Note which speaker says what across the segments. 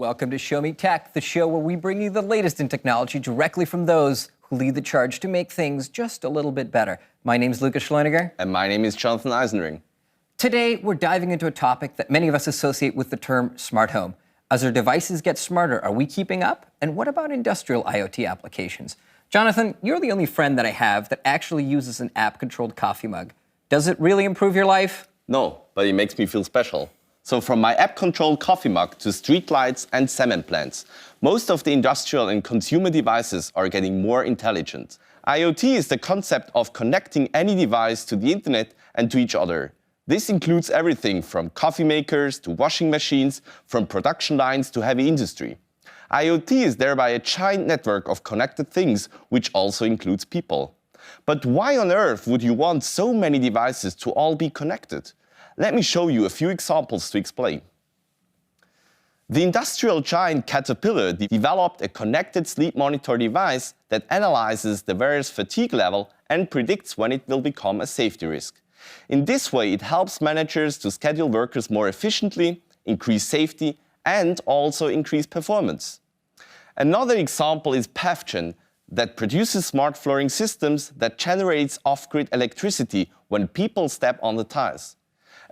Speaker 1: Welcome to Show Me Tech, the show where we bring you the latest in technology directly from those who lead the charge to make things just a little bit better. My name is Philipp Leutiger.
Speaker 2: And my name is Jonathan Eisenring.
Speaker 1: Today, we're diving into a topic that many of us associate with the term smart home. As our devices get smarter, are we keeping up? And what about industrial IoT applications? Jonathan, you're the only friend that I have that actually uses an app-controlled coffee mug. Does it really improve your life?
Speaker 2: No, but it makes me feel special. So from my app-controlled coffee mug to streetlights and cement plants, most of the industrial and consumer devices are getting more intelligent. IoT is the concept of connecting any device to the internet and to each other. This includes everything from coffee makers to washing machines, from production lines to heavy industry. IoT is thereby a giant network of connected things, which also includes people. But why on earth would you want so many devices to all be connected? Let me show you a few examples to explain. The industrial giant Caterpillar developed a connected sleep monitor device that analyzes the various fatigue level and predicts when it will become a safety risk. In this way, it helps managers to schedule workers more efficiently, increase safety, and also increase performance. Another example is PathGen, that produces smart flooring systems that generates off-grid electricity when people step on the tiles.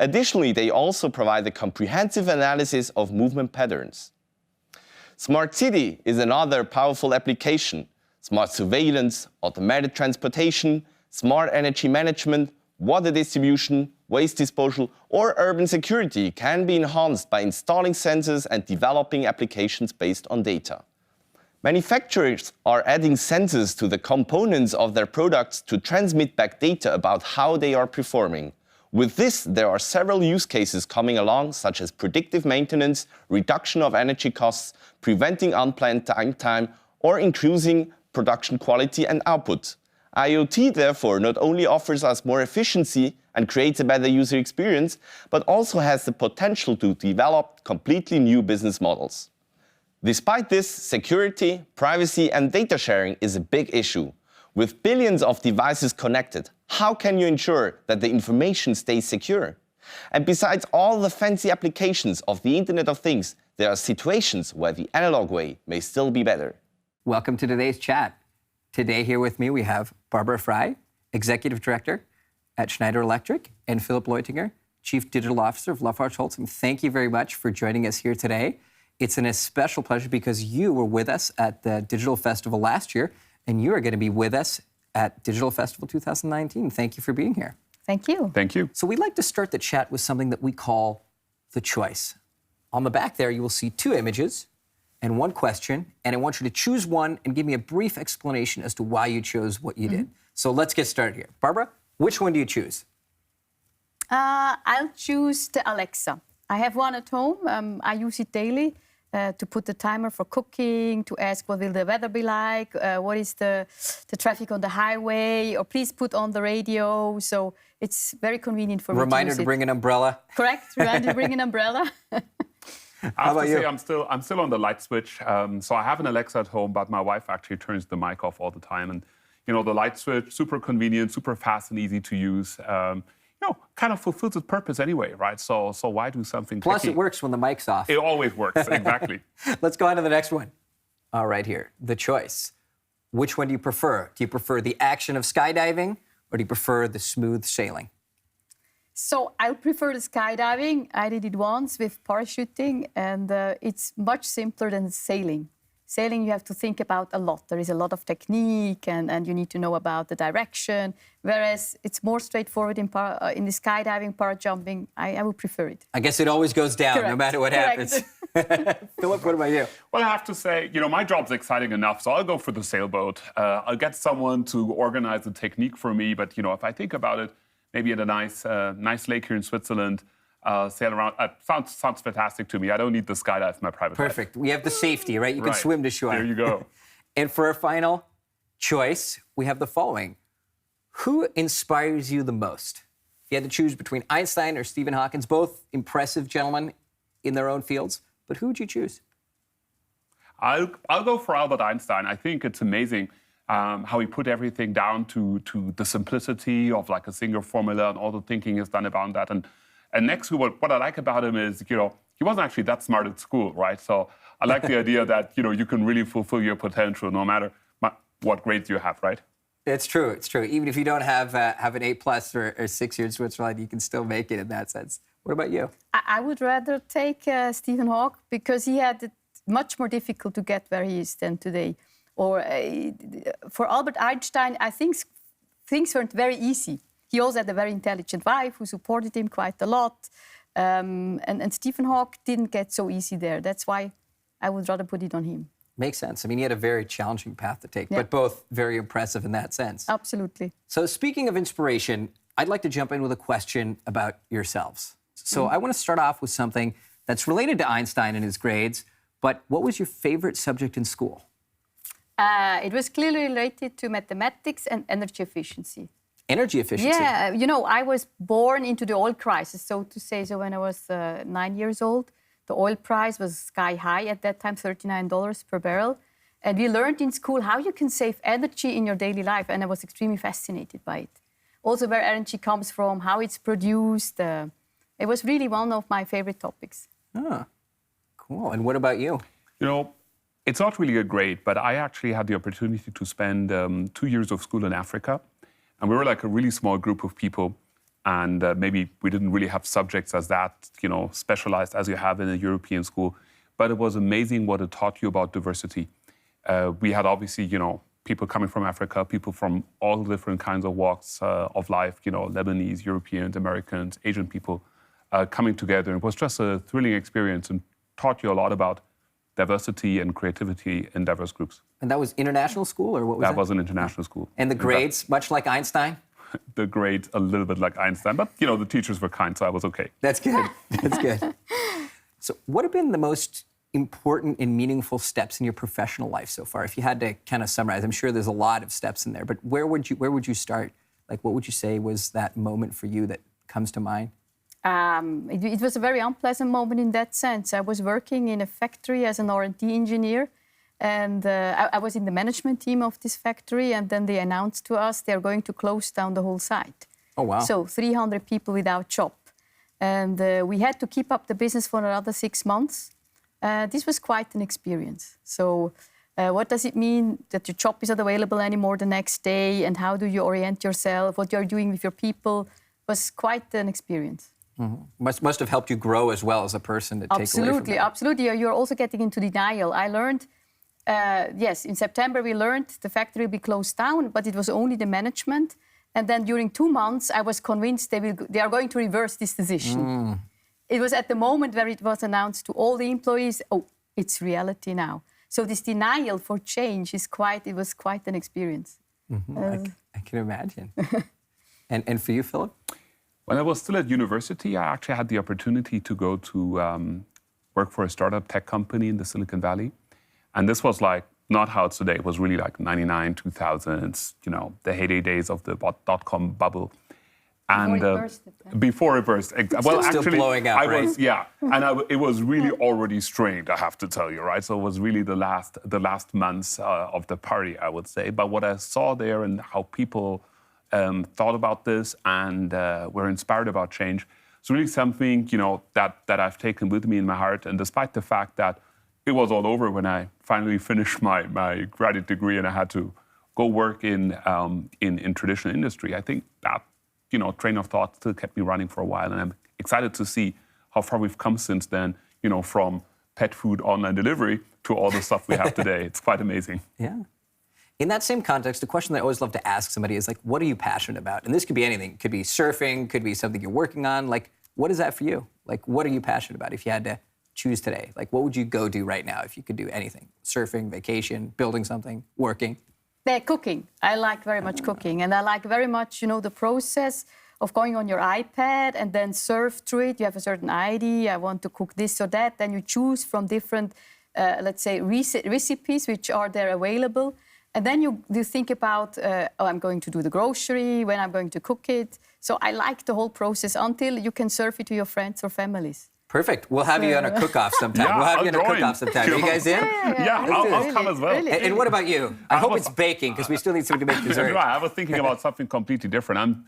Speaker 2: Additionally, they also provide a comprehensive analysis of movement patterns. Smart City is another powerful application. Smart surveillance, automated transportation, smart energy management, water distribution, waste disposal, or urban security can be enhanced by installing sensors and developing applications based on data. Manufacturers are adding sensors to the components of their products to transmit back data about how they are performing. With this, there are several use cases coming along, such as predictive maintenance, reduction of energy costs, preventing unplanned downtime, or increasing production quality and output. IoT, therefore, not only offers us more efficiency and creates a better user experience, but also has the potential to develop completely new business models. Despite this, security, privacy, and data sharing is a big issue. With billions of devices connected, how can you ensure that the information stays secure? And besides all the fancy applications of the Internet of Things, there are situations where the analog way may still be better.
Speaker 1: Welcome to today's chat. Today here with me we have Barbara Frei, Executive Director at Schneider Electric, and Philipp Leutiger, Chief Digital Officer of LafargeHolcim. Thank you very much for joining us here today. It's an especial pleasure because you were with us at the Digital Festival last year, and you are going to be with us at Digital Festival 2019. Thank you for being here.
Speaker 3: Thank you.
Speaker 4: Thank you.
Speaker 1: So we'd like to start the chat with something that we call the choice. On the back there, you will see two images and one question, and I want you to choose one and give me a brief explanation as to why you chose what you did. So let's get started here. Barbara, which one do you choose?
Speaker 3: I'll choose the Alexa. I have one at home. I use it daily. To put the timer for cooking, to ask what will the weather be like, what is the traffic on the highway, or please put on the radio. So it's very convenient for me to use it.
Speaker 1: Reminder to bring an umbrella.
Speaker 3: Correct. Reminder to bring an umbrella.
Speaker 4: I have to say, I'm still on the light switch. So I have an Alexa at home, but my wife actually turns the mic off all the time. And you know, the light switch, super convenient, super fast and easy to use. Kind of fulfills its purpose anyway, right? So why do something
Speaker 1: Plus,
Speaker 4: tricky?
Speaker 1: it works when the mic's off.
Speaker 4: It always works, exactly.
Speaker 1: Let's go on to the next one. All right, here, the choice. Which one do you prefer? Do you prefer the action of skydiving, or do you prefer the smooth sailing?
Speaker 3: So I prefer the skydiving. I did it once with parachuting, and it's much simpler than sailing. Sailing, you have to think about a lot. There is a lot of technique, and you need to know about the direction. Whereas it's more straightforward in the skydiving, parajumping. I would prefer it.
Speaker 1: I guess it always goes down,
Speaker 3: Correct.
Speaker 1: no matter what happens. Philip, what about you?
Speaker 4: Well, I have to say, my job's exciting enough, so I'll go for the sailboat. I'll get someone to organize the technique for me. But if I think about it, maybe at a nice lake here in Switzerland, sail around. Sounds fantastic to me. I don't need the skydive for my private
Speaker 1: Perfect.
Speaker 4: life.
Speaker 1: We have the safety, right? You can swim to shore.
Speaker 4: There you go.
Speaker 1: And for our final choice, we have the following. Who inspires you the most? If you had to choose between Einstein or Stephen Hawking, both impressive gentlemen in their own fields, but who would you choose?
Speaker 4: I'll go for Albert Einstein. I think it's amazing how he put everything down to the simplicity of like a single formula, and all the thinking is done around that. And next to what I like about him is, he wasn't actually that smart at school, right? So I like the idea that, you can really fulfill your potential no matter what grades you have, right?
Speaker 1: It's true. It's true. Even if you don't have an A+ or 6 year in Switzerland, you can still make it in that sense. What about you?
Speaker 3: I would rather take Stephen Hawking because he had it much more difficult to get where he is than today. Or for Albert Einstein, I think things weren't very easy. He also had a very intelligent wife who supported him quite a lot. And Stephen Hawking didn't get so easy there. That's why I would rather put it on him.
Speaker 1: Makes sense. I mean, he had a very challenging path to take, but both very impressive in that sense.
Speaker 3: Absolutely.
Speaker 1: So speaking of inspiration, I'd like to jump in with a question about yourselves. So I want to start off with something that's related to Einstein and his grades, but what was your favorite subject in school?
Speaker 3: It was clearly related to mathematics and energy efficiency.
Speaker 1: Energy efficiency?
Speaker 3: Yeah, I was born into the oil crisis, so to say. So when I was 9 years old, the oil price was sky high at that time, $39 per barrel. And we learned in school how you can save energy in your daily life, and I was extremely fascinated by it. Also where energy comes from, how it's produced. It was really one of my favorite topics.
Speaker 1: Ah, cool. And what about you?
Speaker 4: It's not really a grade, but I actually had the opportunity to spend 2 years of school in Africa. And we were like a really small group of people. And maybe we didn't really have subjects as that, specialized as you have in a European school. But it was amazing what it taught you about diversity. We had obviously, people coming from Africa, people from all different kinds of walks of life, Lebanese, Europeans, Americans, Asian people coming together. It was just a thrilling experience and taught you a lot about diversity and creativity in diverse groups.
Speaker 1: And that was international school, or what was that?
Speaker 4: That was an international school.
Speaker 1: And the grades, much like Einstein?
Speaker 4: The grades, a little bit like Einstein, but, the teachers were kind, so I was okay.
Speaker 1: That's good. That's good. So what have been the most important and meaningful steps in your professional life so far? If you had to kind of summarize, I'm sure there's a lot of steps in there, but where would you start? Like, what would you say was that moment for you that comes to mind?
Speaker 3: It was a very unpleasant moment in that sense. I was working in a factory as an R&D engineer, and I was in the management team of this factory, and then they announced to us they're going to close down the whole site.
Speaker 1: Oh, wow.
Speaker 3: So 300 people without job. And we had to keep up the business for another 6 months. This was quite an experience. So what does it mean that your job is not available anymore the next day, and how do you orient yourself, what you're doing with your people, was quite an experience.
Speaker 1: Mm-hmm. Must have helped you grow as well as a person to take away from that.
Speaker 3: Absolutely. You're also getting into denial. I learned, yes, in September we learned the factory will be closed down, but it was only the management. And then during 2 months, I was convinced they are going to reverse this decision. It was at the moment where it was announced to all the employees, oh, it's reality now. So this denial for change it was quite an experience.
Speaker 1: Mm-hmm. I can imagine. And for you, Philip?
Speaker 4: When I was still at university, I actually had the opportunity to go to work for a startup tech company in the Silicon Valley. And this was like not how it's today. It was really like 99, 2000s, the heyday days of the dot-com bubble. And before it burst.
Speaker 1: Well, actually, still blowing up, right?
Speaker 4: It was really already strained, I have to tell you, right? So it was really the last months of the party, I would say. But what I saw there and how people thought about this and were inspired about change, it's really something, that I've taken with me in my heart. And despite the fact that it was all over when I finally finished my graduate degree and I had to go work in traditional industry, I think that train of thought still kept me running for a while. And I'm excited to see how far we've come since then, from pet food online delivery to all the stuff we have today. It's quite amazing.
Speaker 1: Yeah. In that same context, the question that I always love to ask somebody is like, what are you passionate about? And this could be anything. It could be surfing, could be something you're working on. Like, what is that for you? Like, what are you passionate about if you had to choose today? Like, what would you go do right now if you could do anything? Surfing, vacation, building something, working?
Speaker 3: Cooking. I like very much cooking. And I like very much, the process of going on your iPad and then surf through it. You have a certain idea. I want to cook this or that. Then you choose from different, let's say, recipes which are there available. And then you think about, I'm going to do the grocery, when I'm going to cook it. So I like the whole process until you can serve it to your friends or families.
Speaker 1: Perfect. We'll have you on a cook-off sometime.
Speaker 4: Yeah,
Speaker 1: we'll have you on a
Speaker 4: join.
Speaker 1: cook-off sometime. Are you guys in?
Speaker 4: Yeah, I'll come as well.
Speaker 3: Really.
Speaker 1: And what about you? I hope it's baking, because we still need something to make dessert.
Speaker 4: Right. I was thinking about something completely different.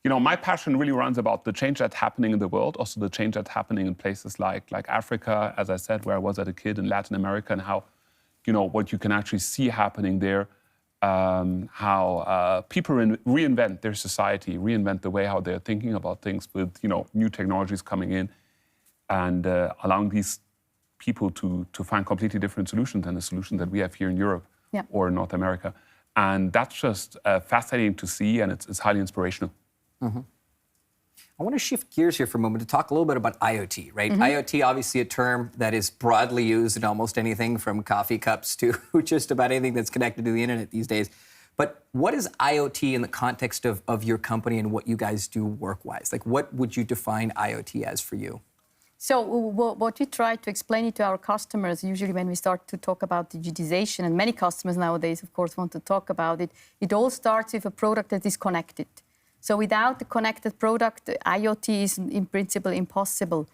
Speaker 4: my passion really runs about the change that's happening in the world, also the change that's happening in places like Africa, as I said, where I was as a kid, in Latin America, and how, what you can actually see happening there, how people reinvent their society, reinvent the way how they're thinking about things with, new technologies coming in and allowing these people to find completely different solutions than the solution that we have here in Europe or North America. And that's just fascinating to see, and it's highly inspirational.
Speaker 1: Mm-hmm. I want to shift gears here for a moment to talk a little bit about IoT, right? Mm-hmm. IoT, obviously a term that is broadly used in almost anything from coffee cups to just about anything that's connected to the internet these days. But what is IoT in the context of your company and what you guys do work-wise? Like, what would you define IoT as for you?
Speaker 3: So what we try to explain it to our customers, usually when we start to talk about digitization, and many customers nowadays, of course, want to talk about it, it all starts with a product that is connected. So without the connected product, IoT is in principle impossible.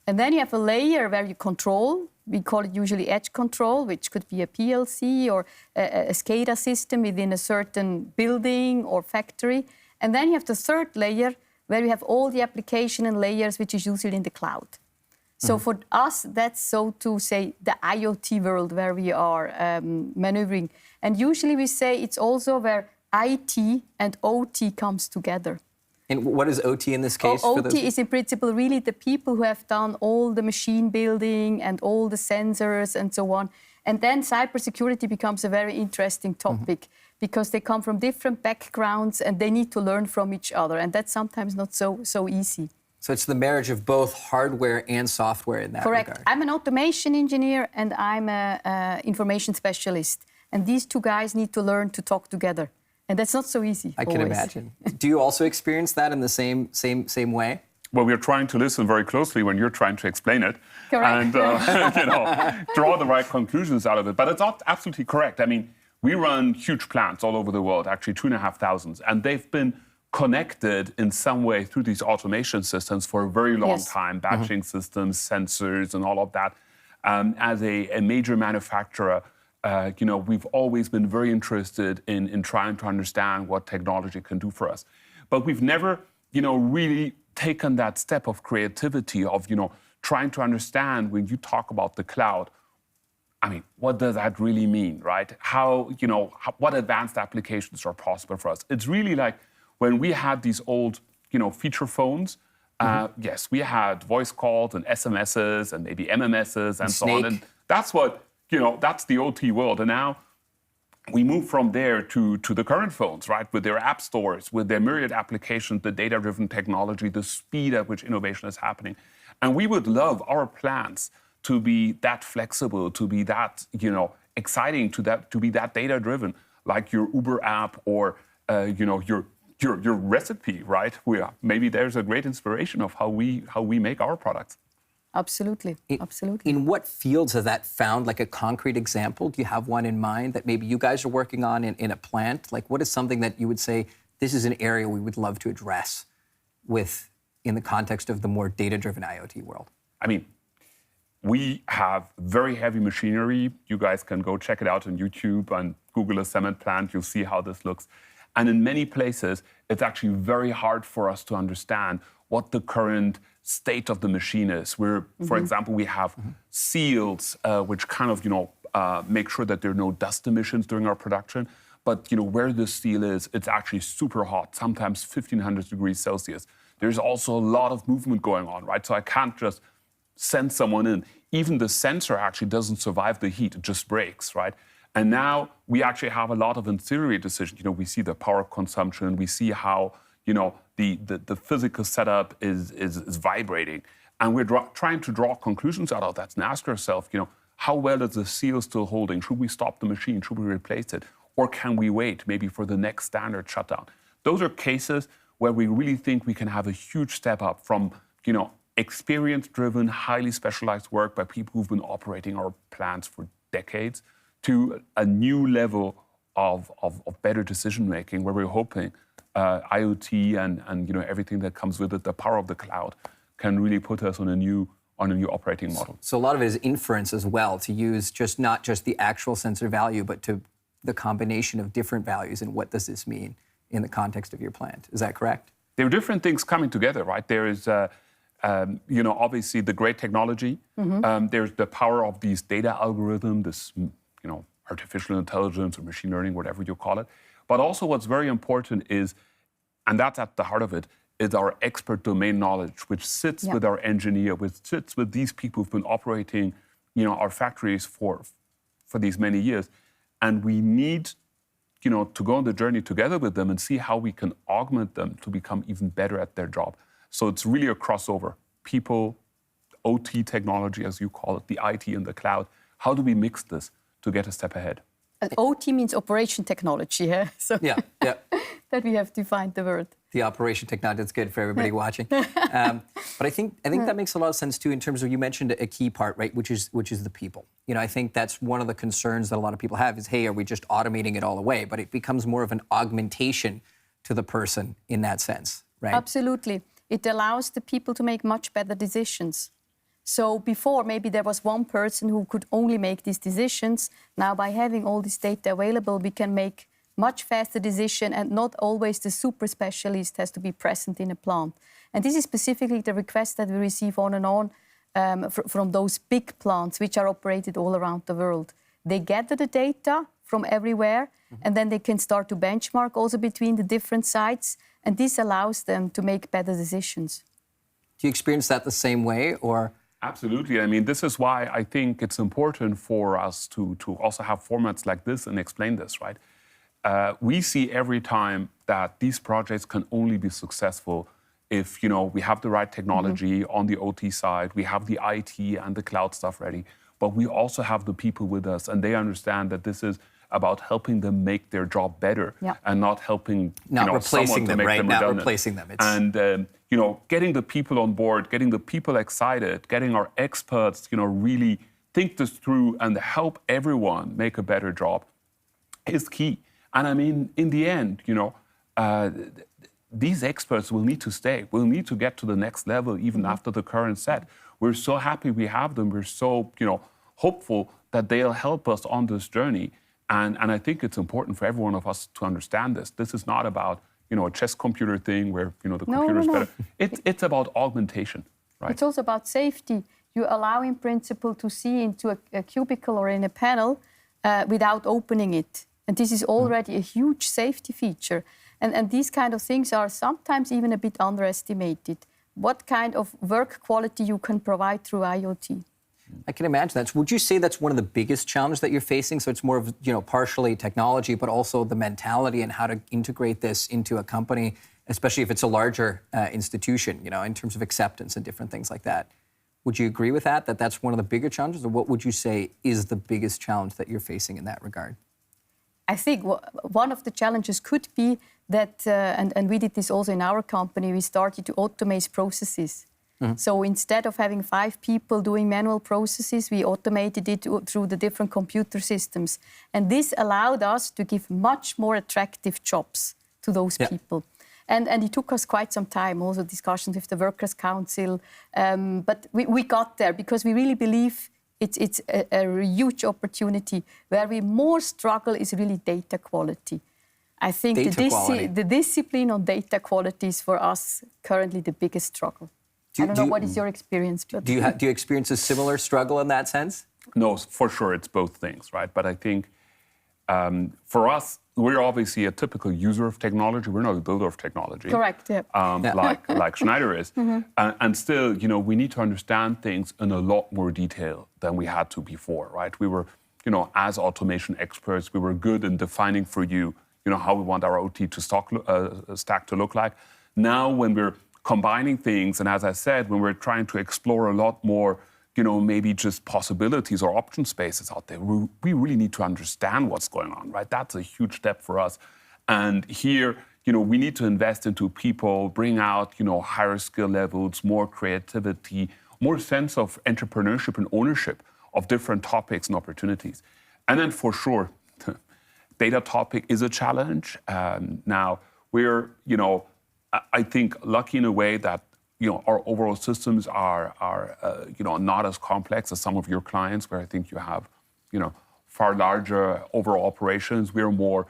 Speaker 3: And then you have a layer where you control. We call it usually edge control, which could be a PLC or a SCADA system within a certain building or factory. And then you have the third layer where you have all the application and layers, which is usually in the cloud. So for us, that's, so to say, the IoT world where we are maneuvering. And usually we say it's also where IT and OT comes together.
Speaker 1: And what is OT in this case?
Speaker 3: OT is in principle really the people who have done all the machine building and all the sensors and so on. And then cybersecurity becomes a very interesting topic because they come from different backgrounds and they need to learn from each other. And that's sometimes not so easy.
Speaker 1: So it's the marriage of both hardware and software in that
Speaker 3: Correct.
Speaker 1: regard.
Speaker 3: I'm an automation engineer and I'm an information specialist. And these two guys need to learn to talk together. And that's not so easy.
Speaker 1: I can imagine. Do you also experience that in the same way?
Speaker 4: Well, we're trying to listen very closely when you're trying to explain it.
Speaker 3: Correct.
Speaker 4: And draw the right conclusions out of it. But it's not absolutely correct. I mean, we run huge plants all over the world, actually 2,500. And they've been connected in some way through these automation systems for a very long time, batching systems, sensors, and all of that. As a major manufacturer, we've always been very interested in trying to understand what technology can do for us. But we've never, really taken that step of creativity of, trying to understand when you talk about the cloud, I mean, what does that really mean, right? How, what advanced applications are possible for us? It's really like, when we had these old, feature phones, yes, we had voice calls and SMSs and maybe MMSs and so on. And that's what, that's the OT world. And now we move from there to the current phones, right? With their app stores, with their myriad applications, the data-driven technology, the speed at which innovation is happening. And we would love our plans to be that flexible, to be that, exciting, to be that data-driven, like your Uber app or, your recipe, right? Maybe there's a great inspiration of how we make our products.
Speaker 3: Absolutely, absolutely.
Speaker 1: In what fields has that found, like a concrete example? Do you have one in mind that maybe you guys are working on in a plant? Like, what is something that you would say, this is an area we would love to address in the context of the more data-driven IoT world?
Speaker 4: I mean, we have very heavy machinery. You guys can go check it out on YouTube and Google a cement plant. You'll see how this looks. And in many places, it's actually very hard for us to understand what the current state of the machine is. For example, we have seals, which kind of, make sure that there are no dust emissions during our production. But, where the seal is, it's actually super hot, sometimes 1,500 degrees Celsius. There's also a lot of movement going on, right? So I can't just send someone in. Even the sensor actually doesn't survive the heat, it just breaks, right? And now we actually have a lot of ancillary decisions. We see the power consumption, we see how, the physical setup is vibrating. And we're trying to draw conclusions out of that and ask ourselves, how well is the seal still holding? Should we stop the machine? Should we replace it? Or can we wait maybe for the next standard shutdown? Those are cases where we really think we can have a huge step up from, experience-driven, highly specialized work by people who've been operating our plants for decades to a new level of better decision-making where we're hoping IoT and everything that comes with it, the power of the cloud, can really put us on a new operating model.
Speaker 1: So a lot of it is inference as well, to use not just the actual sensor value, but to the combination of different values and what does this mean in the context of your plant. Is that correct?
Speaker 4: there are different things coming together, right? There is, obviously the great technology. There's the power of these data algorithms, this, artificial intelligence or machine learning, whatever you call it. But also what's very important is, and that's at the heart of it, is our expert domain knowledge, which sits with our engineer, which sits with these people who've been operating, our factories for these many years. And we need, to go on the journey together with them and see how we can augment them to become even better at their job. So it's really a crossover. People, OT technology, as you call it, the IT and the cloud. How do we mix this to get a step ahead?
Speaker 3: OT means operation technology, yeah? So
Speaker 1: Yeah.
Speaker 3: that we have defined the word.
Speaker 1: The operation technology, that's good for everybody watching. But I think that makes a lot of sense too, in terms of, you mentioned a key part, right, which is the people. I think that's one of the concerns that a lot of people have is, hey, are we just automating it all away? But it becomes more of an augmentation to the person in that sense, right?
Speaker 3: Absolutely. It allows the people to make much better decisions. So before, maybe there was one person who could only make these decisions. Now, by having all this data available, we can make much faster decision, and not always the super specialist has to be present in a plant. And this is specifically the request that we receive on and on from those big plants which are operated all around the world. They gather the data from everywhere, and then they can start to benchmark also between the different sites, and this allows them to make better decisions.
Speaker 1: Do you experience that the same way, or?
Speaker 4: Absolutely. I mean, this is why I think it's important for us to also have formats like this and explain this, right? We see every time that these projects can only be successful if, we have the right technology on the OT side, we have the IT and the cloud stuff ready, but we also have the people with us, and they understand that this is about helping them make their job better and not helping
Speaker 1: replacing them, right? Not
Speaker 4: redundant.
Speaker 1: Replacing them.
Speaker 4: And getting the people on board, getting the people excited, getting our experts, really think this through and help everyone make a better job is key. And I mean, in the end, these experts will need to stay. We'll need to get to the next level even after the current set. We're so happy we have them. We're so, hopeful that they'll help us on this journey. And I think it's important for every one of us to understand this. This is not about, a chess computer thing where, the computer's better. It's about augmentation, right?
Speaker 3: It's also about safety. You allow, in principle, to see into a cubicle or in a panel without opening it. And this is already a huge safety feature. And these kind of things are sometimes even a bit underestimated. What kind of work quality you can provide through IoT?
Speaker 1: I can imagine that. Would you say that's one of the biggest challenges that you're facing? So it's more of, partially technology, but also the mentality and how to integrate this into a company, especially if it's a larger institution, in terms of acceptance and different things like that. Would you agree with that that's one of the bigger challenges? Or what would you say is the biggest challenge that you're facing in that regard?
Speaker 3: I think one of the challenges could be that, and we did this also in our company, we started to automate processes. So instead of having 5 people doing manual processes, we automated it through the different computer systems. And this allowed us to give much more attractive jobs to those people. And it took us quite some time, also discussions with the Workers' Council. But we got there because we really believe it's a huge opportunity. Where we more struggle is really data quality. I think the discipline on data quality is for us currently the biggest struggle. I don't know what is your experience. But
Speaker 1: do you experience a similar struggle in that sense?
Speaker 4: No, for sure, it's both things, right? But I think for us, we're obviously a typical user of technology. We're not a builder of technology.
Speaker 3: Correct, yeah.
Speaker 4: Like Schneider is. And still, we need to understand things in a lot more detail than we had to before, right? We were, as automation experts, we were good in defining for you, how we want our OT to stack to look like. Now, when we're combining things, and as I said, when we're trying to explore a lot more, maybe just possibilities or option spaces out there, we really need to understand what's going on, right? That's a huge step for us. And here, we need to invest into people, bring out, higher skill levels, more creativity, more sense of entrepreneurship and ownership of different topics and opportunities. And then for sure, data topic is a challenge. Now, we're, I think, lucky in a way that our overall systems are not as complex as some of your clients, where I think you have far larger overall operations. We're more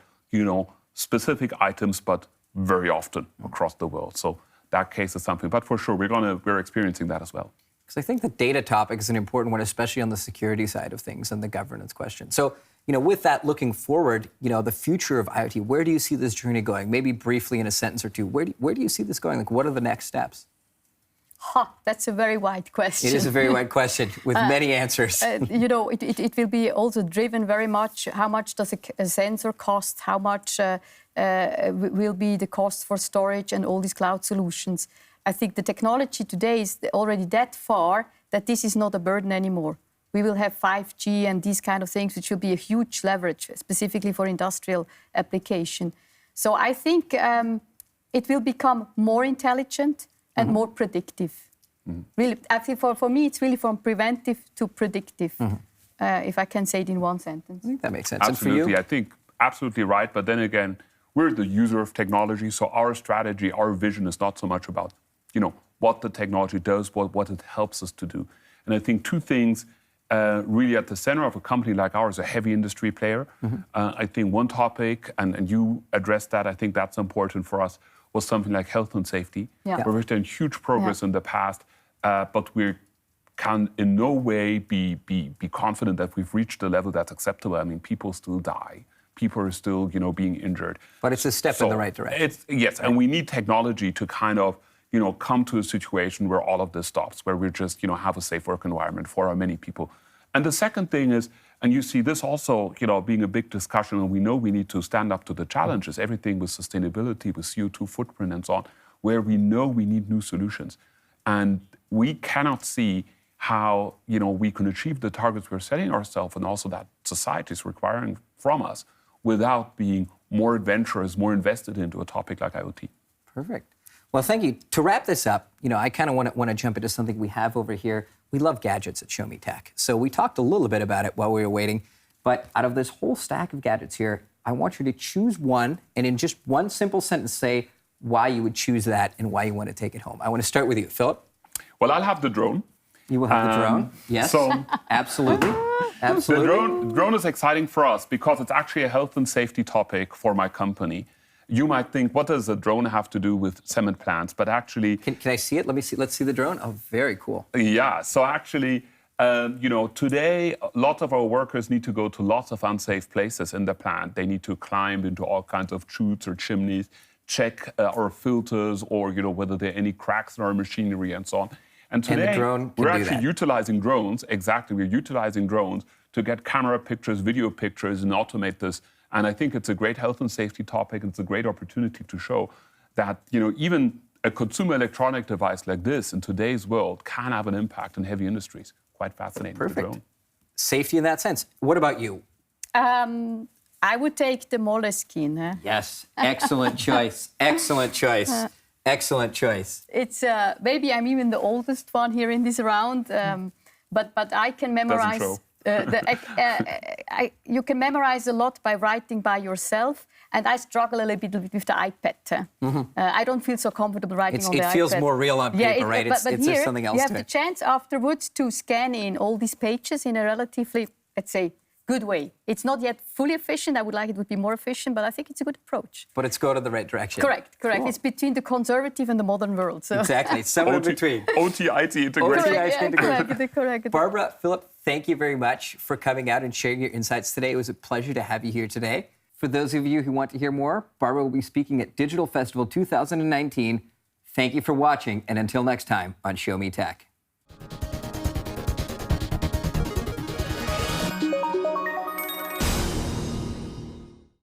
Speaker 4: specific items, but very often across the world. So that case is something. But for sure, we're experiencing that as well.
Speaker 1: Because I think the data topic is an important one, especially on the security side of things and the governance question. So, with that looking forward, the future of IoT, where do you see this journey going? Maybe briefly in a sentence or two, where do you see this going? Like, what are the next steps?
Speaker 3: That's a very wide question.
Speaker 1: It is a very wide question with many answers.
Speaker 3: It will be also driven very much, how much does a sensor cost, how much will be the cost for storage and all these cloud solutions. I think the technology today is already that far that this is not a burden anymore. We will have 5G and these kind of things, which will be a huge leverage, specifically for industrial application. So I think it will become more intelligent and more predictive. Really, I think for me, it's really from preventive to predictive, if I can say it in one sentence.
Speaker 1: I think that makes sense.
Speaker 4: Absolutely,
Speaker 1: And for you?
Speaker 4: I think absolutely right. But then again, we're the user of technology, so our strategy, our vision is not so much about, what the technology does, what it helps us to do. And I think two things really at the center of a company like ours, a heavy industry player. I think one topic, and you addressed that, I think that's important for us, was something like health and safety, where we've done huge progress in the past, but we can in no way be confident that we've reached a level that's acceptable. I mean, people still die. People are still, being injured.
Speaker 1: But it's a step in the right direction.
Speaker 4: Yes, and we need technology to kind of, come to a situation where all of this stops, where we just, have a safe work environment for our many people. And the second thing is, and you see this also, being a big discussion, and we know we need to stand up to the challenges, everything with sustainability, with CO2 footprint and so on, where we know we need new solutions. And we cannot see how, we can achieve the targets we're setting ourselves and also that society is requiring from us without being more adventurous, more invested into a topic like IoT.
Speaker 1: Perfect. Well, thank you. To wrap this up, I kind of want to jump into something we have over here. We love gadgets at Show Me Tech. So we talked a little bit about it while we were waiting. But out of this whole stack of gadgets here, I want you to choose one and in just one simple sentence say why you would choose that and why you want to take it home. I want to start with you, Philip.
Speaker 4: Well, I'll have the drone.
Speaker 1: You will have the drone? Yes,
Speaker 4: so
Speaker 1: absolutely. Absolutely.
Speaker 4: The drone is exciting for us because it's actually a health and safety topic for my company. You might think, what does a drone have to do with cement plants? But actually...
Speaker 1: Can I see it? Let's see the drone. Oh, very cool.
Speaker 4: Yeah, so actually, today, lots of our workers need to go to lots of unsafe places in the plant. They need to climb into all kinds of chutes or chimneys, check our filters or, whether there are any cracks in our machinery and so on. And today, we're actually utilizing drones. Exactly, we're utilizing drones to get camera pictures, video pictures, and automate this. And I think it's a great health and safety topic. It's a great opportunity to show that, even a consumer electronic device like this in today's world can have an impact in heavy industries. Quite fascinating.
Speaker 1: Perfect. Safety in that sense. What about you?
Speaker 3: I would take the Moleskine. Huh?
Speaker 1: Yes, excellent choice. Excellent choice. Excellent choice.
Speaker 3: It's maybe I'm even the oldest one here in this round, but I can memorize. You can memorize a lot by writing by yourself, and I struggle a little bit with the iPad. I don't feel so comfortable writing on the iPad.
Speaker 1: It feels more real on paper, right?
Speaker 3: But
Speaker 1: it's
Speaker 3: here,
Speaker 1: something else
Speaker 3: you have
Speaker 1: to
Speaker 3: the
Speaker 1: it.
Speaker 3: chance afterwards to scan in all these pages in a relatively, let's say, good way. It's not yet fully efficient. I would like it would be more efficient, but I think it's a good approach.
Speaker 1: But it's going in the right direction.
Speaker 3: Correct.
Speaker 1: Cool.
Speaker 3: It's between the conservative and the modern world. So.
Speaker 1: Exactly. It's somewhere in between.
Speaker 4: OT-IT integration.
Speaker 3: Correct.
Speaker 1: Barbara, Philip, thank you very much for coming out and sharing your insights today. It was a pleasure to have you here today. For those of you who want to hear more, Barbara will be speaking at Digital Festival 2019. Thank you for watching, and until next time on Show Me Tech.